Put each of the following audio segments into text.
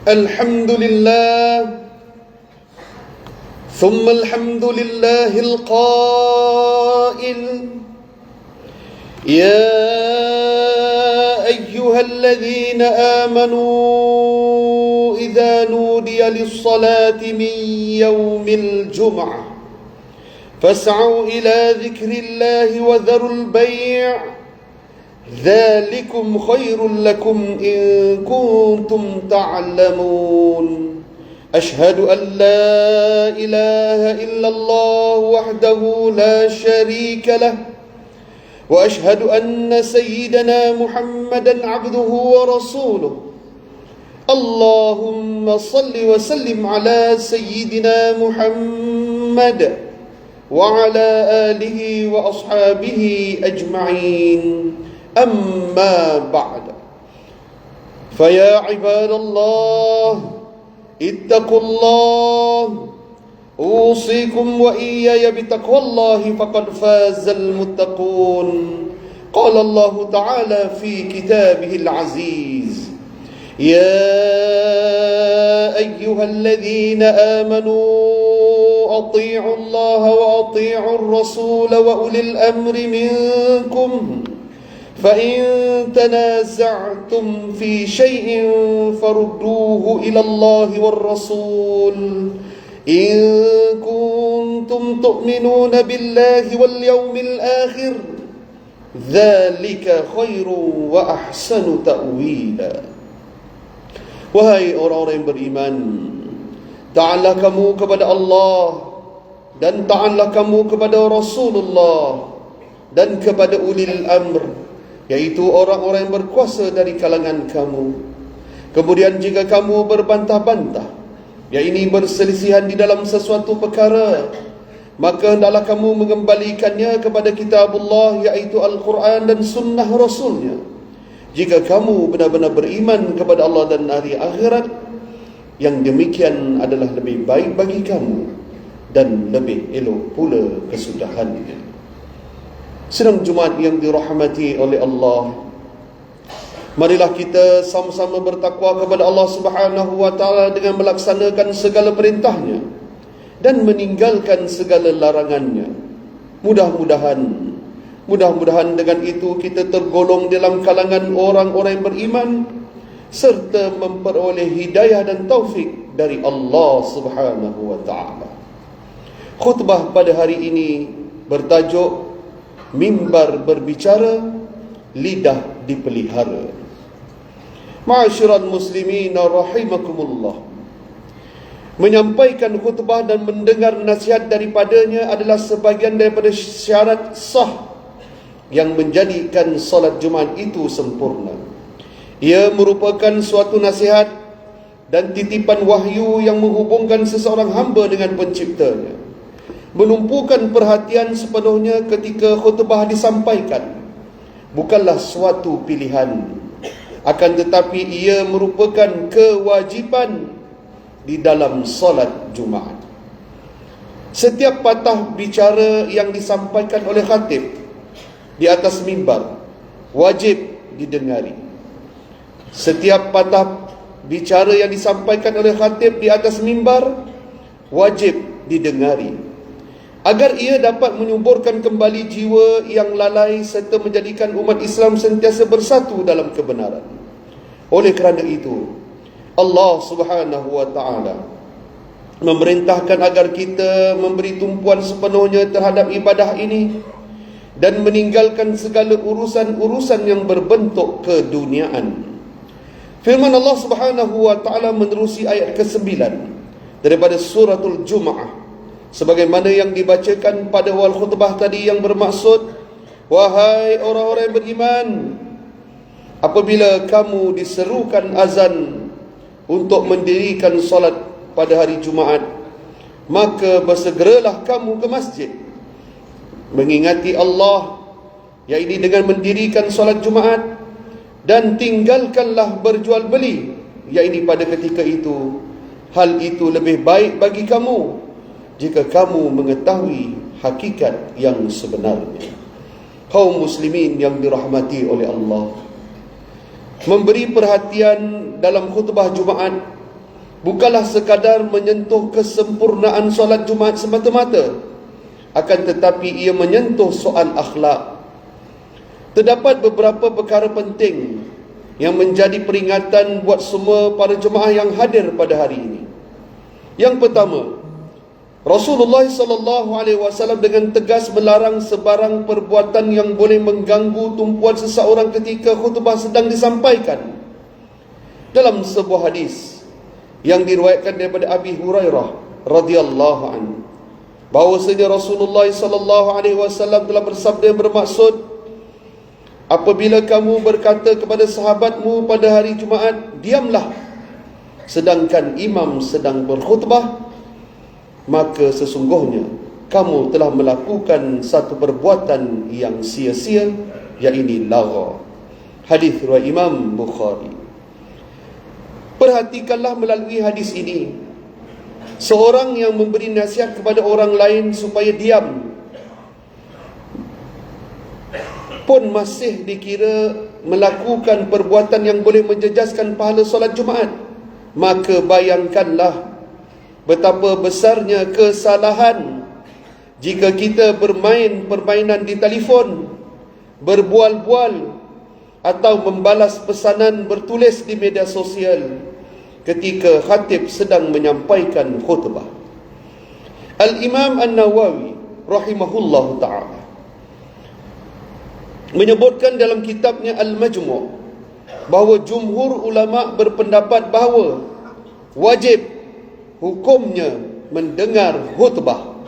الحمد لله ثم الحمد لله القائل يا أيها الذين آمنوا إذا نودي للصلاة من يوم الجمعة فاسعوا إلى ذكر الله وذروا البيع ذلكم خير لكم إن كنتم تعلمون أشهد أن لا إله إلا الله وحده لا شريك له وأشهد أن سيدنا محمدا عبده ورسوله اللهم صل وسلم على سيدنا محمد وعلى آله وأصحابه أجمعين أما بعد فيا عباد الله اتقوا الله أوصيكم وإياي بتقوى الله فقد فاز المتقون قال الله تعالى في كتابه العزيز يا أيها الذين آمنوا أطيعوا الله وأطيعوا الرسول وأولي الأمر منكم فإن تنازعتم في شيء فردوه إلى الله والرسول إن كنتم تؤمنون بالله واليوم الآخر ذلك خير وأحسن تأويلا. Wahai orang-orang yang beriman, taatlah kamu kepada Allah dan taatlah kamu kepada Rasulullah dan kepada ulil amr, yaitu orang-orang yang berkuasa dari kalangan kamu. Kemudian jika kamu berbantah-bantah, yakni berselisihan di dalam sesuatu perkara, maka hendaklah kamu mengembalikannya kepada kitabullah, iaitu Al-Quran dan sunnah Rasulnya. Jika kamu benar-benar beriman kepada Allah dan hari akhirat, yang demikian adalah lebih baik bagi kamu dan lebih elok pula kesudahannya. Sidang Jumaat yang dirahmati oleh Allah, marilah kita sama-sama bertakwa kepada Allah Subhanahu wa taala dengan melaksanakan segala perintahnya dan meninggalkan segala larangannya. Mudah-mudahan dengan itu kita tergolong dalam kalangan orang-orang yang beriman serta memperoleh hidayah dan taufik dari Allah Subhanahu wa taala. Khutbah pada hari ini bertajuk Mimbar berbicara, lidah dipelihara. Ma'asyiral muslimin rahimakumullah, menyampaikan khutbah dan mendengar nasihat daripadanya adalah sebahagian daripada syarat sah yang menjadikan solat Jumaat itu sempurna. Ia merupakan suatu nasihat dan titipan wahyu yang menghubungkan seseorang hamba dengan penciptanya. Menumpukan perhatian sepenuhnya ketika khutbah disampaikan bukanlah suatu pilihan, akan tetapi ia merupakan kewajipan di dalam solat Jumaat. Setiap patah bicara yang disampaikan oleh khatib di atas mimbar wajib didengari. Setiap patah bicara yang disampaikan oleh khatib di atas mimbar wajib didengari, agar ia dapat menyuburkan kembali jiwa yang lalai serta menjadikan umat Islam sentiasa bersatu dalam kebenaran. Oleh kerana itu, Allah Subhanahu wa taala memerintahkan agar kita memberi tumpuan sepenuhnya terhadap ibadah ini dan meninggalkan segala urusan-urusan yang berbentuk keduniaan. Firman Allah Subhanahu wa taala menerusi ayat ke-9 daripada suratul Jumu'ah, sebagaimana yang dibacakan pada awal khutbah tadi, yang bermaksud, wahai orang-orang yang beriman, apabila kamu diserukan azan untuk mendirikan solat pada hari Jumaat, maka bersegeralah kamu ke masjid mengingati Allah, iaitu dengan mendirikan solat Jumaat, dan tinggalkanlah berjual beli, iaitu pada ketika itu. Hal itu lebih baik bagi kamu jika kamu mengetahui hakikat yang sebenarnya. Kaum muslimin yang dirahmati oleh Allah, memberi perhatian dalam khutbah Jumaat bukanlah sekadar menyentuh kesempurnaan solat Jumaat semata-mata, akan tetapi ia menyentuh soal akhlak. Terdapat beberapa perkara penting yang menjadi peringatan buat semua para jemaah yang hadir pada hari ini. Yang pertama, Rasulullah SAW dengan tegas melarang sebarang perbuatan yang boleh mengganggu tumpuan seseorang ketika khutbah sedang disampaikan. Dalam sebuah hadis yang diriwayatkan daripada Abi Hurairah radhiyallahu anhu, bahwasanya Rasulullah SAW telah bersabda yang bermaksud, apabila kamu berkata kepada sahabatmu pada hari Jumaat, diamlah, sedangkan imam sedang berkhutbah, maka sesungguhnya kamu telah melakukan satu perbuatan yang sia-sia, yaitu lagha. Hadis riwayat Imam Bukhari. Perhatikanlah melalui hadis ini, seorang yang memberi nasihat kepada orang lain supaya diam pun masih dikira melakukan perbuatan yang boleh menjejaskan pahala solat Jumaat. Maka bayangkanlah betapa besarnya kesalahan jika kita bermain permainan di telefon, berbual-bual atau membalas pesanan bertulis di media sosial ketika khatib sedang menyampaikan khutbah. Al-Imam An-Nawawi rahimahullahu ta'ala menyebutkan dalam kitabnya Al-Majmu' bahawa jumhur ulama berpendapat bahawa wajib hukumnya mendengar khutbah.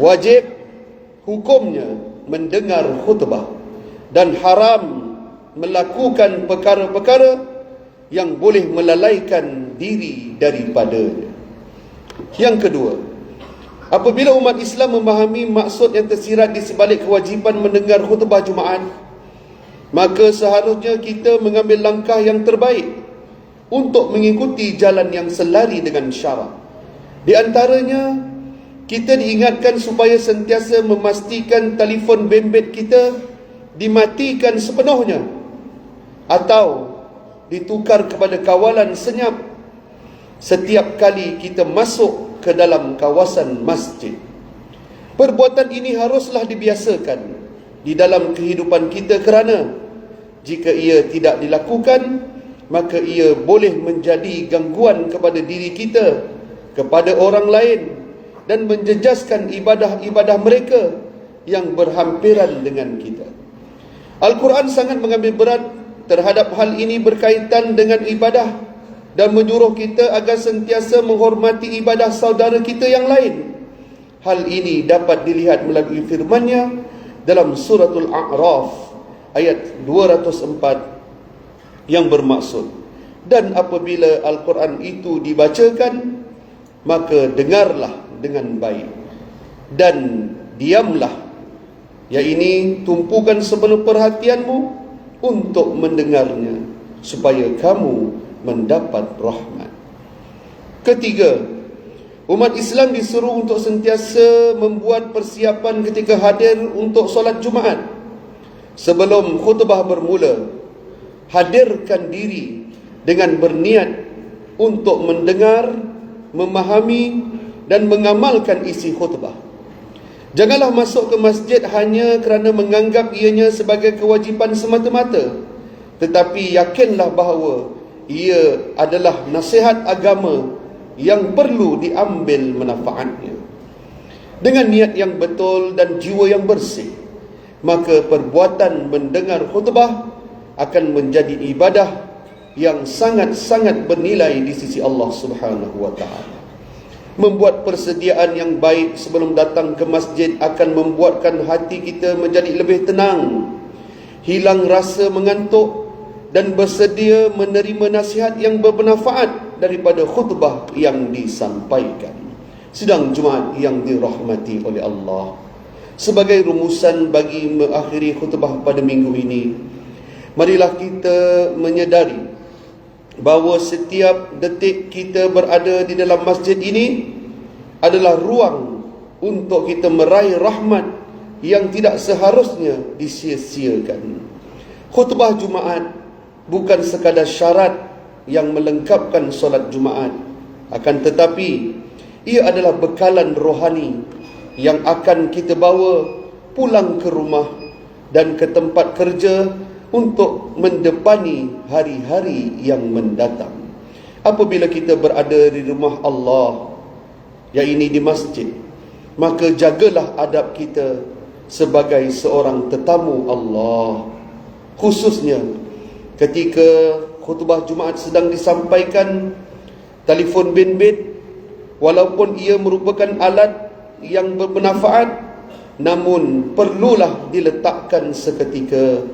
Wajib hukumnya mendengar khutbah, dan haram melakukan perkara-perkara yang boleh melalaikan diri daripadanya. Yang kedua, apabila umat Islam memahami maksud yang tersirat di sebalik kewajipan mendengar khutbah Jumaat, maka seharusnya kita mengambil langkah yang terbaik untuk mengikuti jalan yang selari dengan syarak. Di antaranya, kita diingatkan supaya sentiasa memastikan telefon bimbit kita dimatikan sepenuhnya atau ditukar kepada kawalan senyap setiap kali kita masuk ke dalam kawasan masjid. Perbuatan ini haruslah dibiasakan di dalam kehidupan kita, kerana jika ia tidak dilakukan, maka ia boleh menjadi gangguan kepada diri kita, kepada orang lain, dan menjejaskan ibadah-ibadah mereka yang berhampiran dengan kita. Al-Quran sangat mengambil berat terhadap hal ini berkaitan dengan ibadah dan menyuruh kita agar sentiasa menghormati ibadah saudara kita yang lain. Hal ini dapat dilihat melalui firman-Nya dalam suratul A'raf ayat 204 yang bermaksud, dan apabila Al-Quran itu dibacakan, maka dengarlah dengan baik dan diamlah, iaitu tumpukan sepenuh perhatianmu untuk mendengarnya supaya kamu mendapat rahmat. Ketiga, umat Islam disuruh untuk sentiasa membuat persiapan ketika hadir untuk solat Jumaat. Sebelum khutbah bermula, hadirkan diri dengan berniat untuk mendengar, memahami dan mengamalkan isi khutbah. Janganlah masuk ke masjid hanya kerana menganggap ianya sebagai kewajipan semata-mata, tetapi yakinlah bahawa ia adalah nasihat agama yang perlu diambil manfaatnya. Dengan niat yang betul dan jiwa yang bersih, maka perbuatan mendengar khutbah akan menjadi ibadah yang sangat-sangat bernilai di sisi Allah Subhanahu wa ta'ala. Membuat persediaan yang baik sebelum datang ke masjid akan membuatkan hati kita menjadi lebih tenang, hilang rasa mengantuk, dan bersedia menerima nasihat yang bermanfaat daripada khutbah yang disampaikan. Sidang Jumaat yang dirahmati oleh Allah, sebagai rumusan bagi mengakhiri khutbah pada minggu ini, marilah kita menyedari bahawa setiap detik kita berada di dalam masjid ini adalah ruang untuk kita meraih rahmat yang tidak seharusnya disia-siakan. Khutbah Jumaat bukan sekadar syarat yang melengkapkan solat Jumaat, Akan tetapi ia adalah bekalan rohani yang akan kita bawa pulang ke rumah dan ke tempat kerja untuk mendepani hari-hari yang mendatang. Apabila kita berada di rumah Allah, iaitu di masjid, maka jagalah adab kita sebagai seorang tetamu Allah. Khususnya ketika khutbah Jumaat sedang disampaikan, telefon bimbit, walaupun ia merupakan alat yang bermanfaat, namun perlulah diletakkan seketika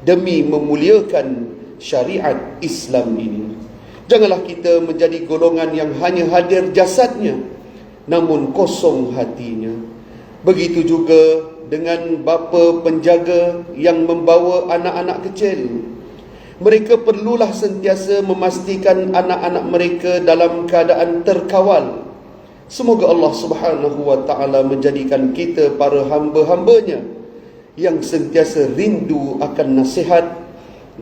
demi memuliakan syariat Islam ini. Janganlah kita menjadi golongan yang hanya hadir jasadnya namun kosong hatinya. Begitu juga dengan bapa penjaga yang membawa anak-anak kecil. Mereka perlulah sentiasa memastikan anak-anak mereka dalam keadaan terkawal. Semoga Allah Subhanahu wa ta'ala menjadikan kita para hamba-hambanya yang sentiasa rindu akan nasihat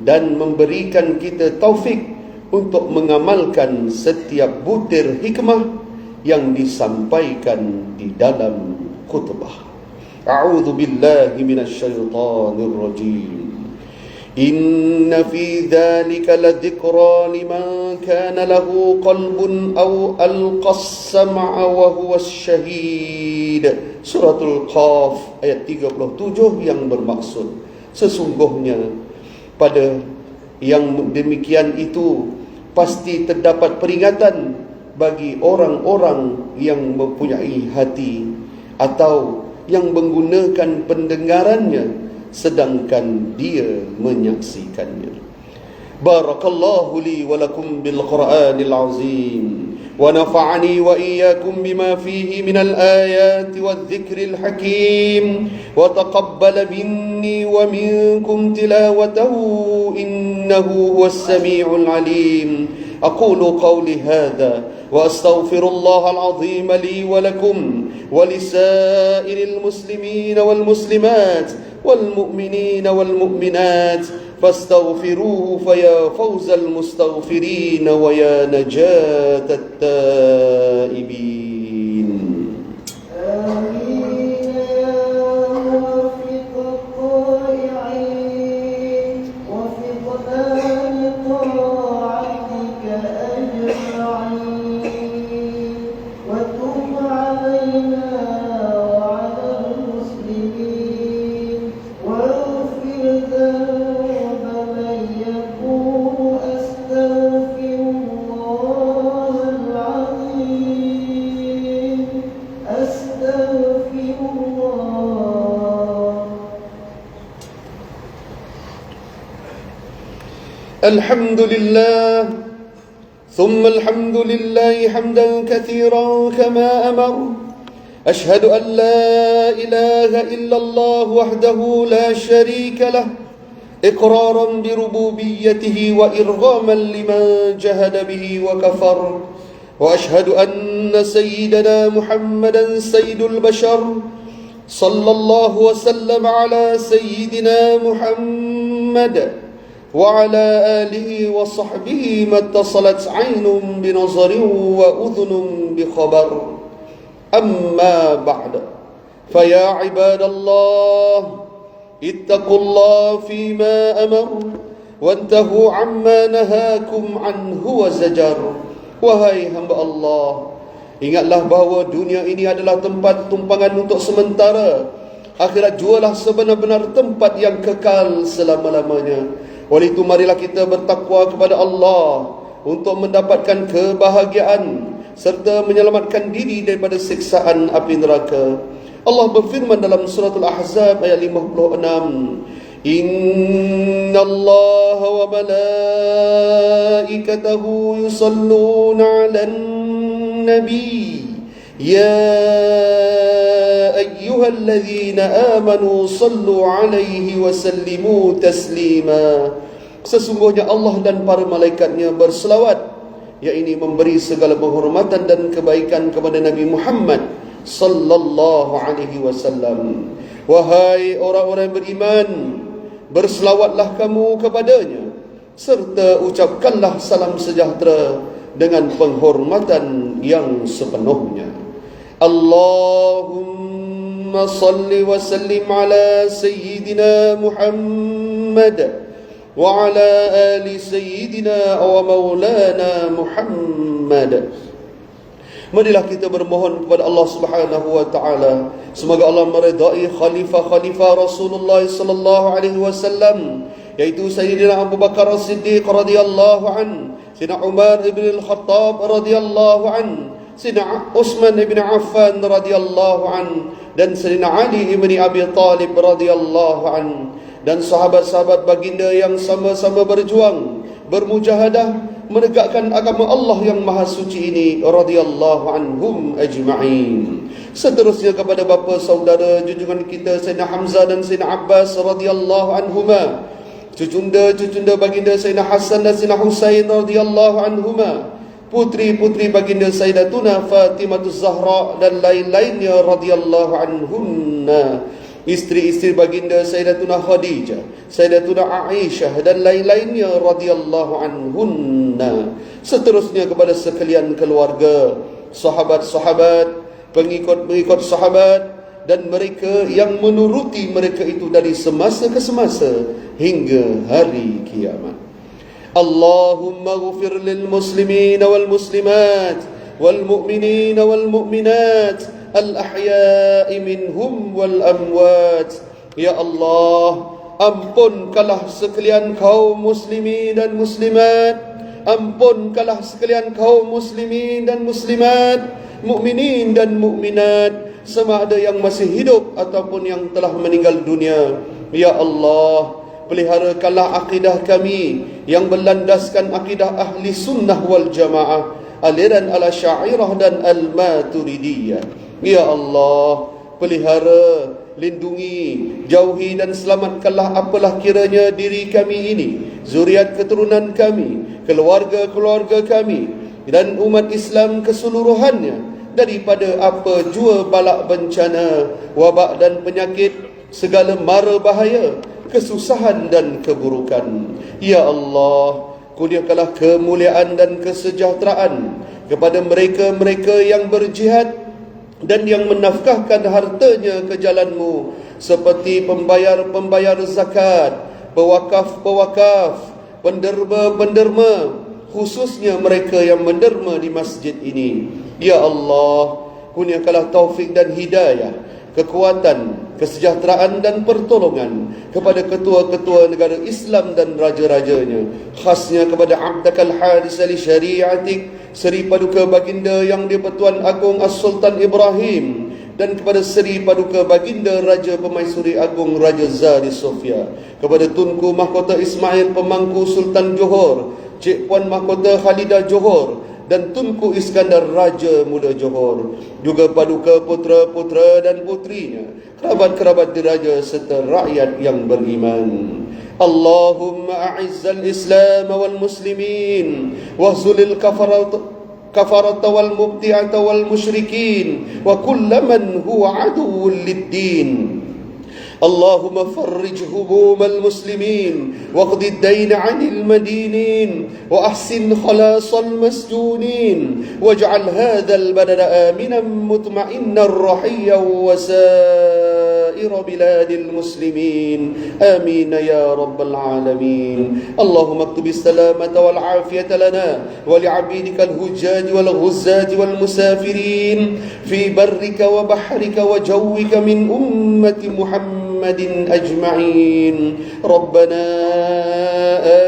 dan memberikan kita taufik untuk mengamalkan setiap butir hikmah yang disampaikan di dalam khutbah. A'udzu billahi minasyaitonir rajim. Inna fi dzalika ladzikra liman kana lahu qalbun aw alqas sam'a wa huwa syahid. Suratul Qaf ayat 37 yang bermaksud, sesungguhnya pada yang demikian itu pasti terdapat peringatan bagi orang-orang yang mempunyai hati atau yang menggunakan pendengarannya sedangkan dia menyaksikannya. Barakallahu li wa lakum bil Qur'anil azim wa nafa'ani wa iyyakum bima fihi minal ayati wadh-dhikril hakim wa taqabbala minni wa minkum tilawatahu innahu huwas sami'ul alim. أقول قولي هذا وأستغفر الله العظيم لي ولكم ولسائر المسلمين والمسلمات والمؤمنين والمؤمنات فاستغفروه فيا فوز المستغفرين ويا نجاة التائبين. الحمد لله ثم الحمد لله حمدا كثيرا كما أمر. أشهد أن لا إله إلا الله وحده لا شريك له إقرارا بربوبيته وإرغاما لمن جهد به وكفر. وأشهد أن سيدنا محمدا سيد البشر صلى الله وسلم على سيدنا محمد وعلى آله وصحبه ما اتصلت عين بنظر وأذن بخبر. أما بعد فيا عباد الله اتقوا الله فيما أمر وانتهوا عما نهاكم عنه وزجر. Wahai hamba Allah, ingatlah bahawa dunia ini adalah tempat tumpangan untuk sementara. Akhirat jualah sebenar-benar tempat yang kekal selama-lamanya. Oleh itu marilah kita bertakwa kepada Allah untuk mendapatkan kebahagiaan serta menyelamatkan diri daripada siksaan api neraka. Allah berfirman dalam surah Al-Ahzab ayat 56, Inna Allah wa malaikatahu yusalluna 'alan nabi ya ayyuhalladzina amanu sallu 'alaihi wa sallimu taslima. Sesungguhnya Allah dan para malaikatnya berselawat, yakni memberi segala penghormatan dan kebaikan kepada Nabi Muhammad sallallahu alaihi wasallam. Wahai orang-orang beriman, berselawatlah kamu kepadanya serta ucapkanlah salam sejahtera dengan penghormatan yang sepenuhnya. Allahumma salli wa sallim ala Sayyidina Muhammad wa ala ali Sayyidina wa maulana Muhammad. Marilah kita bermohon kepada Allah Subhanahu wa taala, semoga Allah meridai khalifah-khalifah Rasulullah sallallahu alaihi wasallam, yaitu Sayyidina Abu Bakar As-Siddiq radhiyallahu an, Sayyidina Umar ibn Al-Khattab radhiyallahu an, Sayyidina Utsman ibn Affan radhiyallahu an, dan Sayyidina Ali ibn Abi Talib radhiyallahu an, dan sahabat-sahabat baginda yang sama-sama berjuang, bermujahadah menegakkan agama Allah yang maha suci ini radhiyallahu anhum ajma'in. Seterusnya kepada bapa saudara junjungan kita Sayyidina Hamzah dan Sayyidina Abbas radhiyallahu anhuma, cucunda baginda Sayyidina Hasan dan Sayyidina Husain radhiyallahu anhuma, putri-putri baginda Sayyidatuna Fatimah Zahra dan lain-lainnya radhiyallahu anhunna, isteri-isteri baginda Sayyidatuna Khadijah, Sayyidatuna Aisyah dan lain-lainnya radhiyallahu anhunna. Seterusnya kepada sekalian keluarga, sahabat-sahabat, pengikut-pengikut sahabat, dan mereka yang menuruti mereka itu dari semasa ke semasa hingga hari kiamat. Allahumma ghfir lil muslimin wal muslimat wal mu'minin wal mu'minat al-ahya'i minhum wal amwat. Ya Allah, ampunkanlah sekalian kaum muslimin dan muslimat, ampunkanlah sekalian kaum muslimin dan muslimat, mukminin dan mukminat, sama ada yang masih hidup ataupun yang telah meninggal dunia. Ya Allah, peliharakanlah akidah kami yang berlandaskan akidah ahli sunnah wal jamaah, aliran al-Asy'ariyah dan al-Maturidiyah. Ya Allah, pelihara, lindungi, jauhi dan selamatkanlah apalah kiranya diri kami ini, zuriat keturunan kami, keluarga-keluarga kami, dan umat Islam keseluruhannya daripada apa jua balak bencana, wabak dan penyakit, segala mara bahaya, kesusahan dan keburukan. Ya Allah, kurniakanlah kemuliaan dan kesejahteraan kepada mereka-mereka yang berjihad dan yang menafkahkan hartanya ke jalan-Mu, seperti pembayar-pembayar zakat, pewakaf-pewakaf, penderma-penderma, khususnya mereka yang menderma di masjid ini. Ya Allah, kurniakanlah taufik dan hidayah, kekuatan, kesejahteraan dan pertolongan kepada ketua-ketua negara Islam dan raja-rajanya, khasnya kepada Abdakal Haris Ali Syariatik, Seri Paduka Baginda Yang di-Pertuan Agong As-Sultan Ibrahim, dan kepada Seri Paduka Baginda Raja Pemaisuri Agong Raja Zari Sofia, kepada Tunku Mahkota Ismail Pemangku Sultan Johor, Cik Puan Mahkota Khalidah Johor, dan Tunku Iskandar Raja Muda Johor, juga Paduka putera-putera dan putrinya, kerabat-kerabat diraja serta rakyat yang beriman. Allahumma a'izzal Islam wal muslimin wahzulil kafarata wal mubti'ata wal musyrikin wa kullaman huwa aduwwun lid-din. اللهم فرج هموم المسلمين واقض الدين عن المدينين وأحسن خلاص المسجونين واجعل هذا البلد آمنا مطمئنا رخيا وسائر بلاد المسلمين آمين يا رب العالمين. اللهم اكتب السلامة والعافية لنا ولعبيدك الهجاج والغزاة والمسافرين في برك وبحرك وجوك من أمة محمد أجمعين. ربنا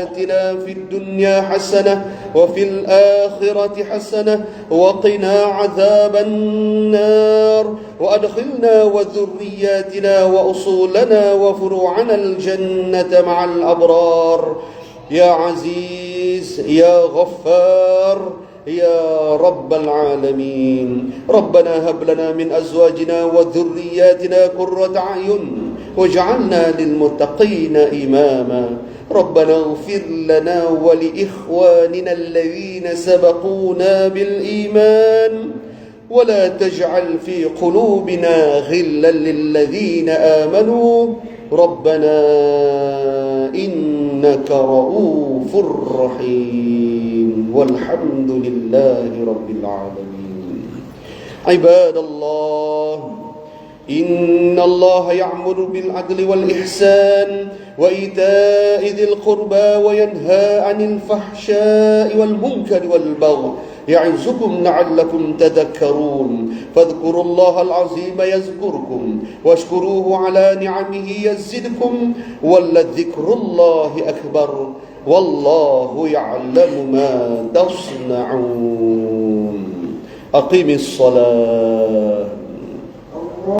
آتنا في الدنيا حسنة وفي الآخرة حسنة وقنا عذاب النار وأدخلنا وذرياتنا وأصولنا وفروعنا الجنة مع الأبرار. يا عزيز يا غفار يا رب العالمين. ربنا هب لنا من أزواجنا وذرياتنا قرة أعين واجعلنا للمتقين إماما. ربنا اغفر لنا ولإخواننا الذين سبقونا بالإيمان ولا تجعل في قلوبنا غلا للذين آمنوا ربنا إنك رؤوف رحيم والحمد لله رب العالمين. عباد الله، إن الله يأمر بالعدل والإحسان وإيتاء ذي القربى وينهى عن الفحشاء والمنكر والبغي يعظكم لعلكم تذكرون. فاذكروا الله العظيم يذكركم واشكروه على نعمه يزدكم ولذكر الله أكبر والله يعلم ما تصنعون. أقم الصلاة.